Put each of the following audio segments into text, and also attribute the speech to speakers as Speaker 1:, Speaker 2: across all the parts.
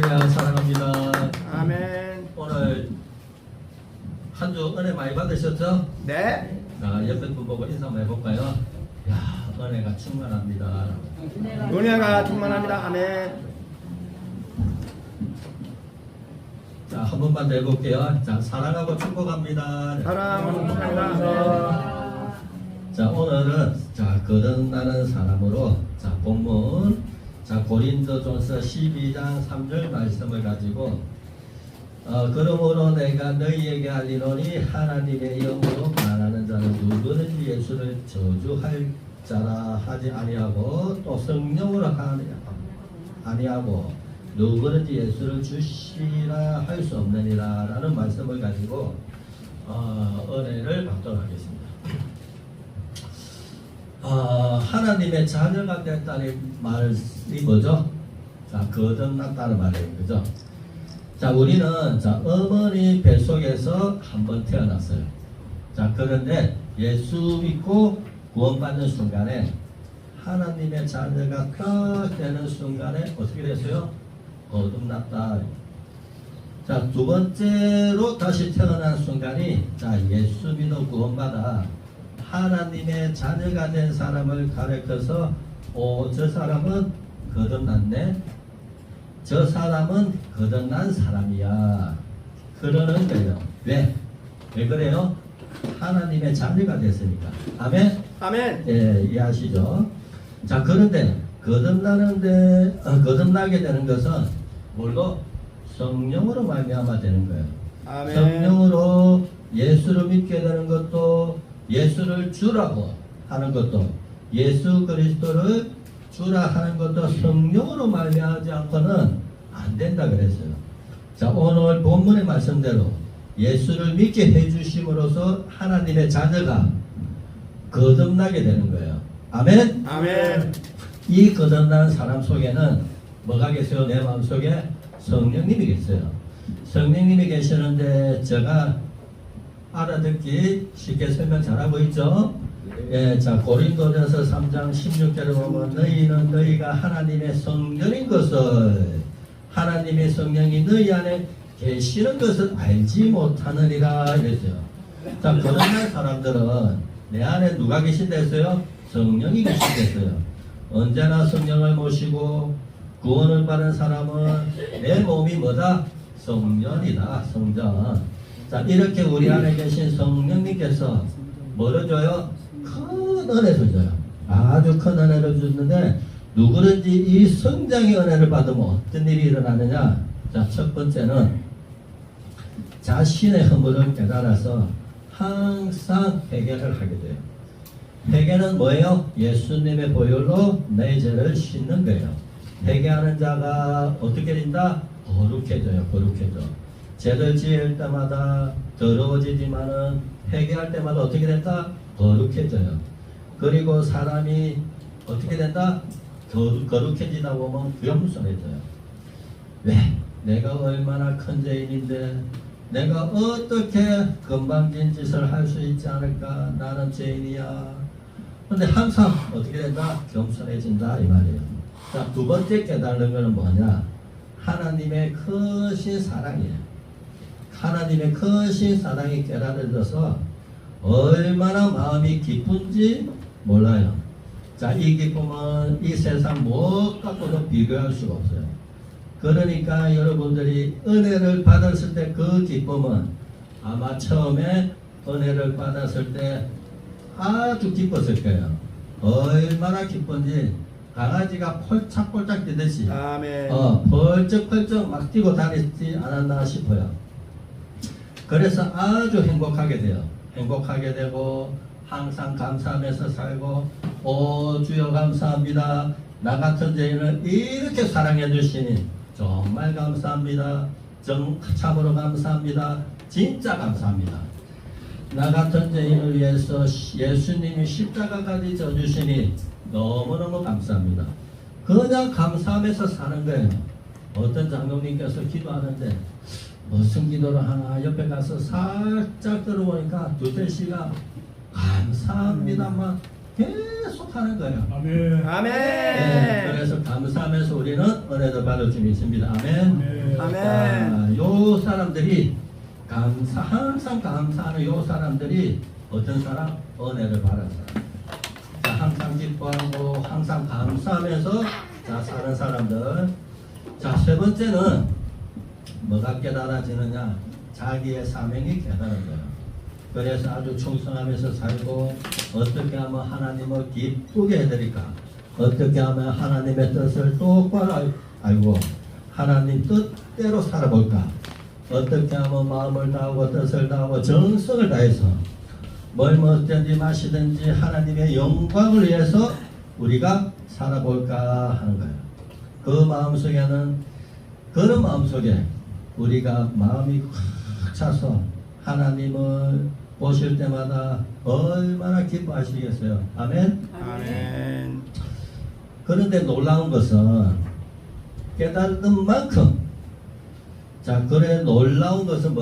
Speaker 1: 할렐루야 사랑합니다.
Speaker 2: 아멘.
Speaker 1: 오늘 한 주 은혜 많이 받으셨죠?
Speaker 2: 네.
Speaker 1: 자, 옆에 분 보고 인사 한번 해볼까요? 야, 은혜가 충만합니다.
Speaker 2: 은혜가 충만합니다. 아멘.
Speaker 1: 자, 한 번만 더 해볼게요. 자, 사랑하고 축복합니다.
Speaker 2: 사랑하고 축복합니다.
Speaker 1: 자, 오늘은 자, 거듭나는 사람으로 자, 본문 자, 고린도전서 12장 3절 말씀을 가지고 그러므로 내가 너희에게 알리노니 하나님의 영으로 말하는 자는 누구든지 예수를 저주할 자라 하지 아니하고 또 성령으로 아니하고 누구든지 예수를 주시라 할 수 없느니라 라는 말씀을 가지고 은혜를 받도록 하겠습니다. 하나님의 자녀가 됐다는 말이 뭐죠? 자, 거듭났다는 말이에요. 그죠? 자, 우리는 자, 어머니 뱃속에서 한번 태어났어요. 자, 그런데 예수 믿고 구원받는 순간에 하나님의 자녀가 딱 되는 순간에 어떻게 됐어요? 거듭났다. 자, 두 번째로 다시 태어난 순간이 자, 예수 믿어 구원받아 하나님의 자녀가 된 사람을 가르쳐서 저 사람은 거듭났네, 저 사람은 거듭난 사람이야 그러는 거예요. 왜 그래요? 하나님의 자녀가 됐으니까. 아멘.
Speaker 2: 아멘.
Speaker 1: 예, 이해하시죠? 자, 그런데 거듭나게 되는 것은 뭘로? 성령으로 말미암아 되는 거예요.
Speaker 2: 아멘.
Speaker 1: 성령으로 예수를 믿게 되는 것도, 예수를 주라고 하는 것도, 예수 그리스도를 주라 하는 것도 성령으로 말미암지 않고는 안 된다 그랬어요. 자, 오늘 본문의 말씀대로 예수를 믿게 해주심으로써 하나님의 자녀가 거듭나게 되는 거예요. 아멘.
Speaker 2: 아멘.
Speaker 1: 이 거듭난 사람 속에는 뭐가 계세요? 내 마음속에 성령님이 계세요. 성령님이 계시는데 제가 알아듣기 쉽게 설명 잘하고 있죠? 예, 자, 고린도전서 3장 16절에 보면 너희는 너희가 하나님의 성령인 것을, 하나님의 성령이 너희 안에 계시는 것을 알지 못하느니라 이랬어요. 자, 거듭난 사람들은 내 안에 누가 계신다 했어요? 성령이 계신다 했어요. 언제나 성령을 모시고 구원을 받은 사람은 내 몸이 뭐다? 성전이다. 성전. 자, 이렇게 우리 안에 계신 성령님께서 뭐를 줘요? 큰 은혜를 줘요. 아주 큰 은혜를 주는데 누구든지 이 성장의 은혜를 받으면 어떤 일이 일어나느냐? 자, 첫 번째는 자신의 허물을 깨달아서 항상 회개를 하게 돼요. 회개는 뭐예요? 예수님의 보혈로 내 죄를 씻는 거예요. 회개하는 자가 어떻게 된다? 거룩해져요. 거룩해져. 죄를 지을 때마다 더러워지지만은 회개할 때마다 어떻게 된다? 거룩해져요. 그리고 사람이 어떻게 된다? 거룩해지다 보면 겸손해져요. 왜? 내가 얼마나 큰 죄인인데 내가 어떻게 건방진 짓을 할 수 있지 않을까? 나는 죄인이야. 근데 항상 어떻게 된다? 겸손해진다 이 말이에요. 자, 두 번째 깨달는 것은 뭐냐? 하나님의 크신 사랑이에요. 하나님의 크신 사랑이 깨달아져서 얼마나 마음이 기쁜지 몰라요. 자, 이 기쁨은 이 세상 무엇과도 비교할 수가 없어요. 그러니까 여러분들이 은혜를 받았을 때 그 기쁨은 아마 처음에 은혜를 받았을 때 아주 기뻤을 거예요. 얼마나 기쁜지 강아지가 폴짝폴짝 뛰듯이
Speaker 2: 아멘.
Speaker 1: 펄쩍펄쩍 막 뛰고 다니지 않았나 싶어요. 그래서 아주 행복하게 돼요. 행복하게 되고 항상 감사하면서 살고, 오 주여 감사합니다. 나 같은 죄인을 이렇게 사랑해 주시니 정말 감사합니다. 참으로 감사합니다. 진짜 감사합니다. 나 같은 죄인을 위해서 예수님이 십자가까지 져주시니 너무너무 감사합니다. 그냥 감사하면서 사는 거예요. 어떤 장로님께서 기도하는데 무슨 기도를 하나 옆에 가서 살짝 들어보니까 두세 시간 감사합니다만 계속 하는 거예요.
Speaker 3: 아멘.
Speaker 1: 네,
Speaker 2: 아멘.
Speaker 1: 그래서 감사하면서 우리는 은혜를 받을 줄 믿습니다. 아멘.
Speaker 2: 아멘.
Speaker 1: 자, 요 사람들이 항상 감사하는 요 사람들이 어떤 사람? 은혜를 받은 사람. 자, 항상 기뻐하고 항상 감사하면서 자 사는 사람들. 자, 세 번째는 뭐가 깨달아지느냐? 자기의 사명이 깨달은 거예요. 그래서 아주 충성하면서 살고 어떻게 하면 하나님을 기쁘게 해드릴까? 어떻게 하면 하나님의 뜻을 똑바로 알고 하나님 뜻대로 살아볼까? 어떻게 하면 마음을 다하고 뜻을 다하고 정성을 다해서 뭘 먹든지 마시든지 하나님의 영광을 위해서 우리가 살아볼까 하는 거예요. 그 마음속에는 그런 마음속에 우리가 마음이 꽉 차서 하나님을 보실 때마다 얼마나 기뻐하시겠어요. 아멘.
Speaker 2: 아멘.
Speaker 1: 그런데 놀라운 것은 깨달은 만큼 자 그래 놀라운 것은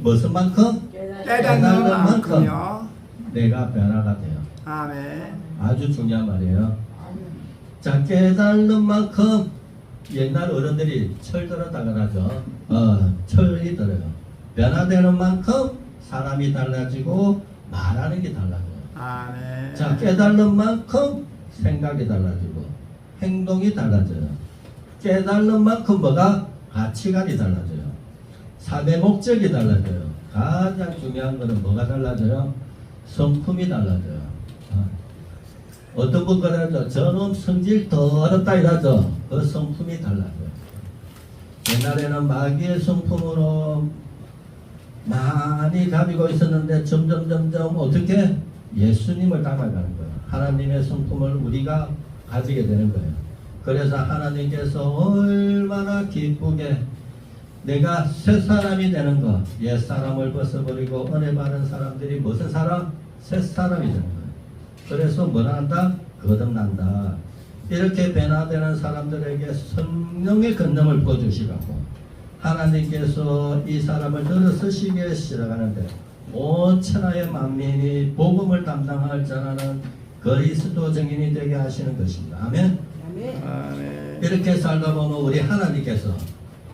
Speaker 1: 무슨 만큼?
Speaker 2: 깨닫는 만큼요.
Speaker 1: 내가 변화가 돼요.
Speaker 2: 아멘.
Speaker 1: 아주 중요한 말이에요. 자 깨달는 만큼 옛날 어른들이 철 들었다 그러죠. 철이 들어요. 변화되는 만큼 사람이 달라지고 말하는 게 달라져요.
Speaker 2: 아멘.
Speaker 1: 자 깨달는 만큼 생각이 달라지고 행동이 달라져요. 깨달는 만큼 뭐가? 가치관이 달라져요. 삶의 목적이 달라져요. 가장 중요한 것은 뭐가 달라져요? 성품이 달라져요. 어떤 분 그러죠. 저놈 성질 더럽다 이러죠. 그 성품이 달라져요. 옛날에는 마귀의 성품으로 많이 가지고 있었는데 점점 어떻게? 예수님을 닮아가는 거예요. 하나님의 성품을 우리가 가지게 되는 거예요. 그래서 하나님께서 얼마나 기쁘게 내가 새 사람이 되는 것, 옛 사람을 벗어버리고 은혜 받은 사람들이 무슨 사람? 새 사람이 되는 거예요. 그래서 뭐라 한다? 거듭난다. 이렇게 변화되는 사람들에게 성령의 권능을 부어주시라고 하나님께서 이 사람을 들어 쓰시기에 시작하는데 온 천하의 만민이 복음을 담당할 자라는 그리스도 증인이 되게 하시는 것입니다. 아멘.
Speaker 2: 아멘.
Speaker 1: 이렇게 살다 보면 우리 하나님께서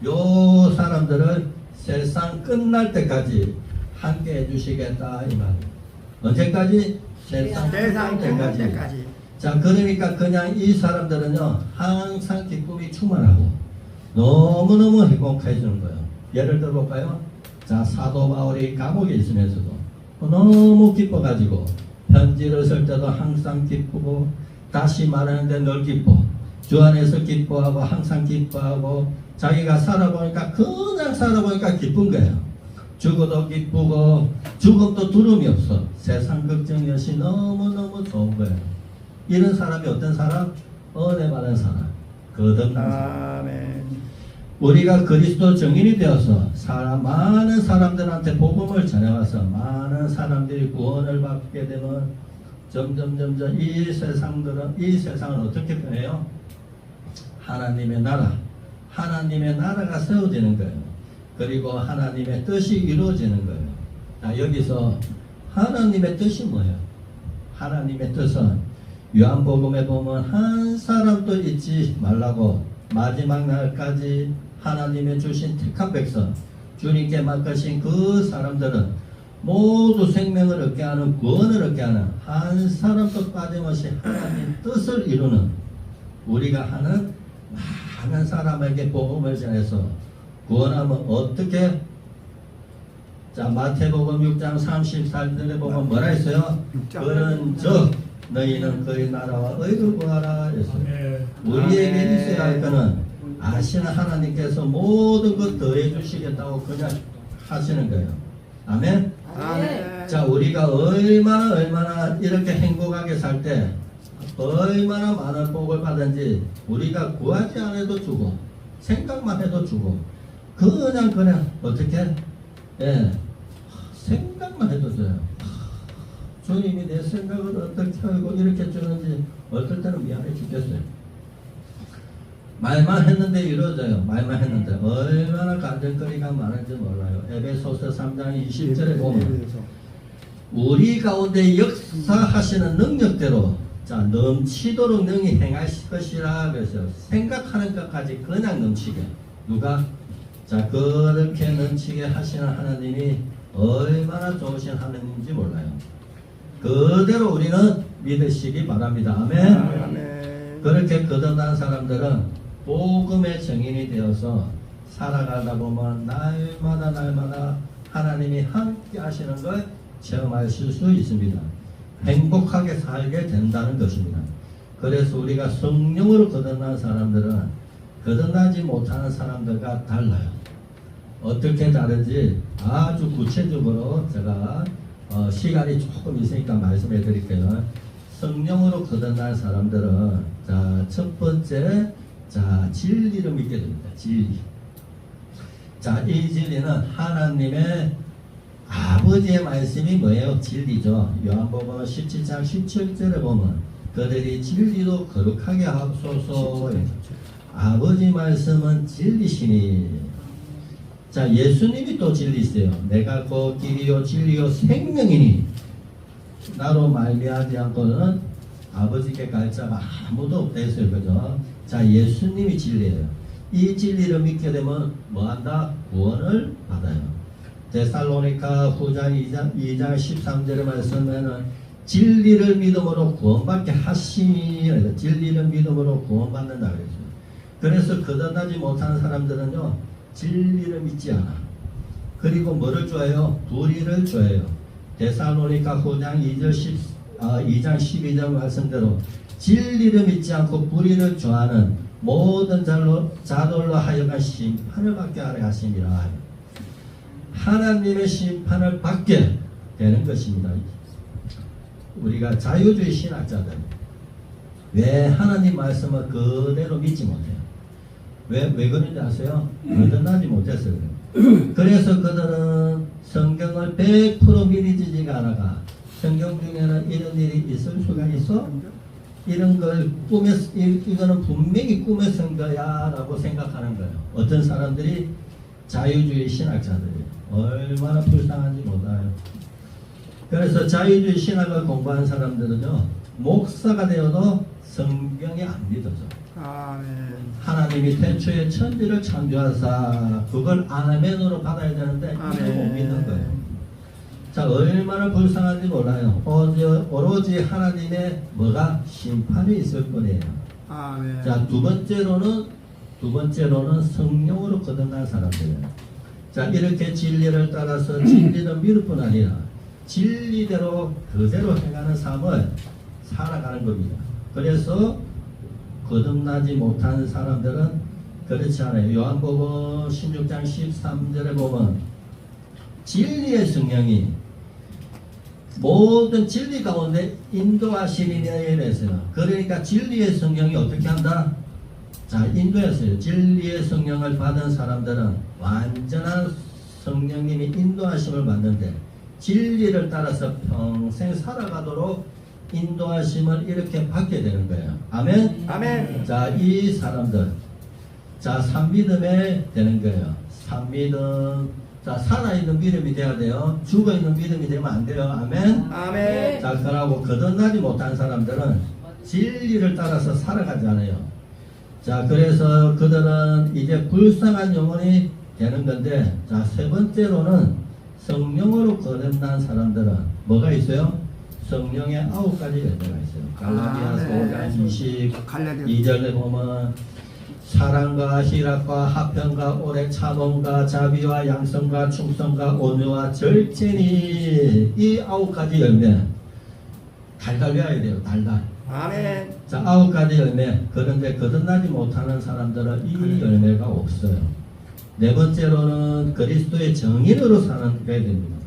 Speaker 1: 요 사람들을 세상 끝날 때까지 함께 해주시겠다 이 말이에요. 언제까지? 세상
Speaker 2: 세상
Speaker 1: 끝날
Speaker 2: 끝날
Speaker 1: 때까지.
Speaker 2: 때까지.
Speaker 1: 자 그러니까 그냥 이 사람들은요 항상 기쁨이 충만하고 너무너무 행복해지는 거예요. 예를 들어볼까요? 자 사도 바울이 감옥에 있으면서도 너무 기뻐가지고 편지를 쓸 때도 항상 기쁘고 다시 말하는데 늘 기뻐 주 안에서 기뻐하고 항상 기뻐하고 자기가 살아보니까 그냥 살아보니까 기쁜 거예요. 죽어도 기쁘고 죽음도 두려움이 없어. 세상 걱정이 없이 너무너무 좋은 거예요. 이런 사람이 어떤 사람? 은혜 받은 사람. 거듭난 사람.
Speaker 2: 아멘.
Speaker 1: 우리가 그리스도 증인이 되어서 많은 사람들한테 복음을 전해와서 많은 사람들이 구원을 받게 되면 점점 이 세상은 어떻게 변해요? 하나님의 나라가 세워지는 거예요. 그리고 하나님의 뜻이 이루어지는 거예요. 자, 여기서 하나님의 뜻이 뭐예요? 하나님의 뜻은 요한복음에 보면 한 사람도 잊지 말라고 마지막 날까지 하나님의 주신 택한 백성 주님께 맡기신 그 사람들은 모두 생명을 얻게 하는 구원을 얻게 하는 한 사람도 빠짐없이 하나님 뜻을 이루는 우리가 하는 많은 사람에게 복음을 전해서 구원하면 어떻게? 자 마태복음 6장 34절에 보면 뭐라 했어요? 그런즉 너희는 그의 나라와 의를 구하라 했어요. 우리에게 있어야 할 것은 아시는 하나님께서 모든 것 더해 주시겠다고 그냥 하시는 거예요. 아멘.
Speaker 2: 아멘.
Speaker 1: 자 우리가 얼마나 이렇게 행복하게 살 때 얼마나 많은 복을 받은지 우리가 구하지 않아도 주고 생각만 해도 주고 그냥 어떻게? 예 생각만 해도 줘요. 주님이 내 생각을 어떻게 알고 이렇게 주는지 어떨 때는 미안해 죽겠어요. 말만 했는데 이루어져요. 말만 했는데 얼마나 간절거리가 많은지 몰라요. 에베소서 3장 20절에 보면 우리 가운데 역사하시는 능력대로 자 넘치도록 능히 행하실 것이라 그래서 생각하는 것까지 그냥 넘치게 누가 자 그렇게 넘치게 하시는 하나님이 얼마나 좋으신 하나님인지 몰라요. 그대로 우리는 믿으시기 바랍니다. 아멘.
Speaker 2: 아멘.
Speaker 1: 그렇게 거듭난 사람들은 복음의 증인이 되어서 살아가다 보면 날마다 하나님이 함께 하시는 걸 체험하실 수 있습니다. 행복하게 살게 된다는 것입니다. 그래서 우리가 성령으로 거듭난 사람들은 거듭나지 못하는 사람들과 달라요. 어떻게 다른지 아주 구체적으로 제가 시간이 조금 있으니까 말씀해 드릴게요. 성령으로 거듭난 사람들은 자, 첫 번째 자, 진리를 믿게 됩니다. 진리. 자, 이 진리는 하나님의 아버지의 말씀이 뭐예요? 진리죠. 요한복음 17장 17절에 보면 그들이 진리도 거룩하게 하소서. 아버지 말씀은 진리시니. 자, 예수님이 또 진리세요. 내가 그 길이요 진리요 생명이니 나로 말미암지 않고는 아버지께 갈 자가 아무도 없다 했어요. 그죠? 자, 예수님이 진리예요. 이 진리를 믿게 되면 뭐한다? 구원을 받아요. 데살로니가 후장 2장 13절의 말씀에는 진리를 믿음으로 구원받게 하시니 진리를 믿음으로 구원받는다 그랬어요. 그래서 거듭나지 못하는 사람들은요 진리를 믿지 않아. 그리고 뭐를 좋아해요? 불의를 좋아해요. 데살로니가 후장 2장 12절 말씀대로 진리를 믿지 않고 불의를 좋아하는 모든 자들로 하여간 심판을 받게 하려 하심이라. 하나님의 심판을 받게 되는 것입니다. 우리가 자유주의 신학자들 왜 하나님 말씀을 그대로 믿지 못해요? 왜 그런지 아세요? 거듭나지 못했어요. 그래서 그들은 성경을 100% 믿어지지가 않아가 성경 중에는 이런 일이 있을 수가 있어? 이런 걸 이거는 분명히 꿈에 쓴 거야 라고 생각하는 거예요. 어떤 사람들이 자유주의 신학자들이 얼마나 불쌍한지 몰라요. 그래서 자유주의 신학을 공부하는 사람들은요 목사가 되어도 성경이 안 믿어져.
Speaker 2: 아멘.
Speaker 1: 하나님이 태초에 천지를 창조하사 그걸 아멘으로 받아야 되는데 이거 못 믿는 거예요. 자, 얼마나 불쌍한지 몰라요. 오로지 하나님의 뭐가 심판이 있을 뿐이에요.
Speaker 2: 아멘.
Speaker 1: 자, 두 번째로는 성령으로 거듭난 사람들이에요. 자, 이렇게 진리를 따라서 진리를 믿을 뿐 아니라 진리대로 그대로 행하는 삶을 살아가는 겁니다. 그래서 거듭나지 못하는 사람들은 그렇지 않아요. 요한복음 16장 13절에 보면 진리의 성령이 모든 진리 가운데 인도하시리니 이랬어요. 그러니까 진리의 성령이 어떻게 한다? 자, 인도했어요. 진리의 성령을 받은 사람들은 완전한 성령님이 인도하심을 받는데 진리를 따라서 평생 살아가도록 인도하심을 이렇게 받게 되는 거예요. 아멘?
Speaker 2: 아멘.
Speaker 1: 자, 이 사람들 자, 산믿음에 되는 거예요. 산믿음. 자, 살아있는 믿음이 돼야 돼요. 죽어있는 믿음이 되면 안 돼요. 아멘?
Speaker 2: 아멘.
Speaker 1: 자, 그러고 거듭나지 못한 사람들은 진리를 따라서 살아가지 않아요. 자, 그래서 그들은 이제 불쌍한 영혼이 되는 건데, 자, 세 번째로는 성령으로 거듭난 사람들은 뭐가 있어요? 성령의 9가지 열매가 있어요. 갈라디아서 5장 22절에 보면 사랑과 희락과 화평과 오래 참음과 자비와 양성과 충성과 온유와 절제니 이 9가지 열매 달달 외워야 돼요. 달달.
Speaker 2: 아멘.
Speaker 1: 자, 9가지 열매. 그런데 거듭나지 못하는 사람들은 이 열매가 없어요. 네 번째로는 그리스도의 정인으로 사는 게 됩니다.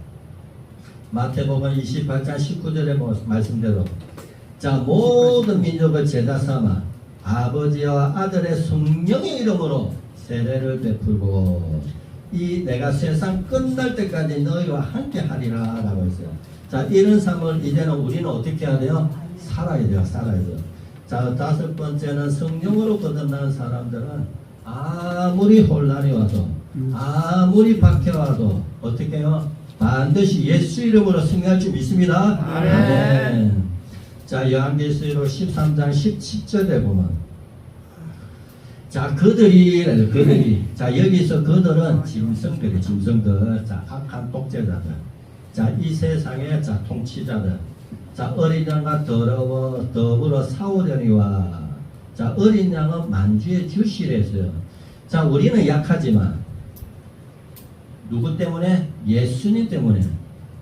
Speaker 1: 마태복음 28장 19절의 말씀대로 자, 모든 민족을 제자 삼아 아버지와 아들의 성령의 이름으로 세례를 베풀고 이 내가 세상 끝날 때까지 너희와 함께 하리라 라고 했어요. 자, 이런 삶을 이제는 우리는 어떻게 해야 돼요? 살아야 돼요. 살아야 돼요. 자, 다섯 번째는 성령으로 거듭난 사람들은 아무리 혼란이 와도 아무리 박해와도 어떻게 해요? 반드시 예수 이름으로 승리할 줄 믿습니다.
Speaker 2: 아멘.
Speaker 1: 자, 요한계시록 13장 17절에 보면 자, 그들이 자, 여기서 그들은 짐승들, 자, 악한 독재자들, 자, 이 세상의 자, 통치자들, 자, 어린 양과 더불어 싸우려니와, 자, 어린 양은 만주의 주시랬어요. 자, 우리는 약하지만 누구 때문에? 예수님 때문에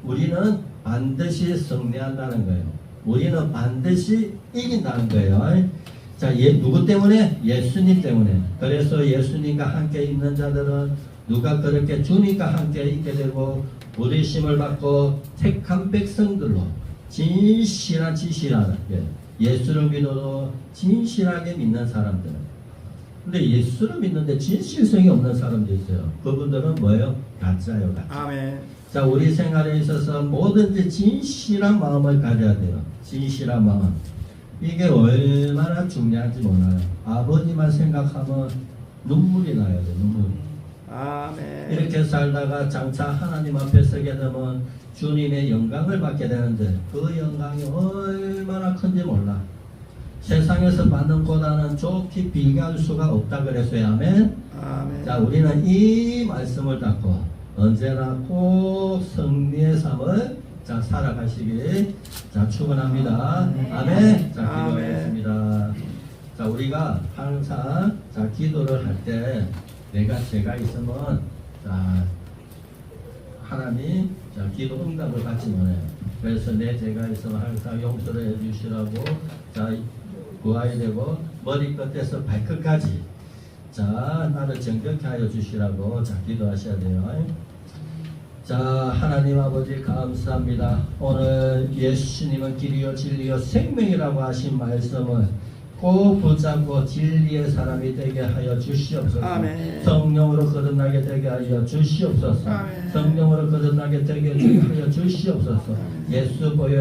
Speaker 1: 우리는 반드시 승리한다는 거예요. 우리는 반드시 이긴다는 거예요. 자, 누구 때문에? 예수님 때문에. 그래서 예수님과 함께 있는 자들은 누가 그렇게 주님과 함께 있게 되고 부르심을 받고 택한 백성들로 진실한 예수를 믿어도 진실하게 믿는 사람들. 근데 예수를 믿는데 진실성이 없는 사람도 있어요. 그분들은 뭐예요? 가짜예요, 가짜.
Speaker 2: 아멘.
Speaker 1: 자, 우리 생활에 있어서 뭐든지 진실한 마음을 가져야 돼요. 진실한 마음. 이게 얼마나 중요한지 몰라요. 아버지만 생각하면 눈물이 나야 돼, 눈물.
Speaker 2: 아멘.
Speaker 1: 이렇게 살다가 장차 하나님 앞에 서게 되면 주님의 영광을 받게 되는데 그 영광이 얼마나 큰지 몰라. 세상에서 받는 고난은 좋게 비교할 수가 없다 그랬어요. 아멘.
Speaker 2: 아멘.
Speaker 1: 자, 우리는 이 말씀을 갖고 언제나 꼭 승리의 삶을 자, 살아가시길 자, 축원합니다. 아멘. 자, 기도하겠습니다. 자, 우리가 항상 자, 기도를 할 때 제가 있으면 자, 하나님 자, 기도 응답을 받지 못해요. 그래서 제가 있으면 항상 용서를 해주시라고 자, 구하야 되고 머리끝에서 발끝까지 자, 나를 정결케 하여 주시라고 자, 기도하셔야 돼요. 자, 하나님 아버지 감사합니다. 오늘 예수님은 길이요 진리요 생명이라고 하신 말씀을 꼭 붙잡고 진리의 사람이 되게 하여 주시옵소서.
Speaker 2: 아멘.
Speaker 1: 성령으로 거듭나게 되게 하여 주시옵소서.
Speaker 2: 아멘.
Speaker 1: 성령으로 거듭나게 되게 하여 주시옵소서. 예수 보여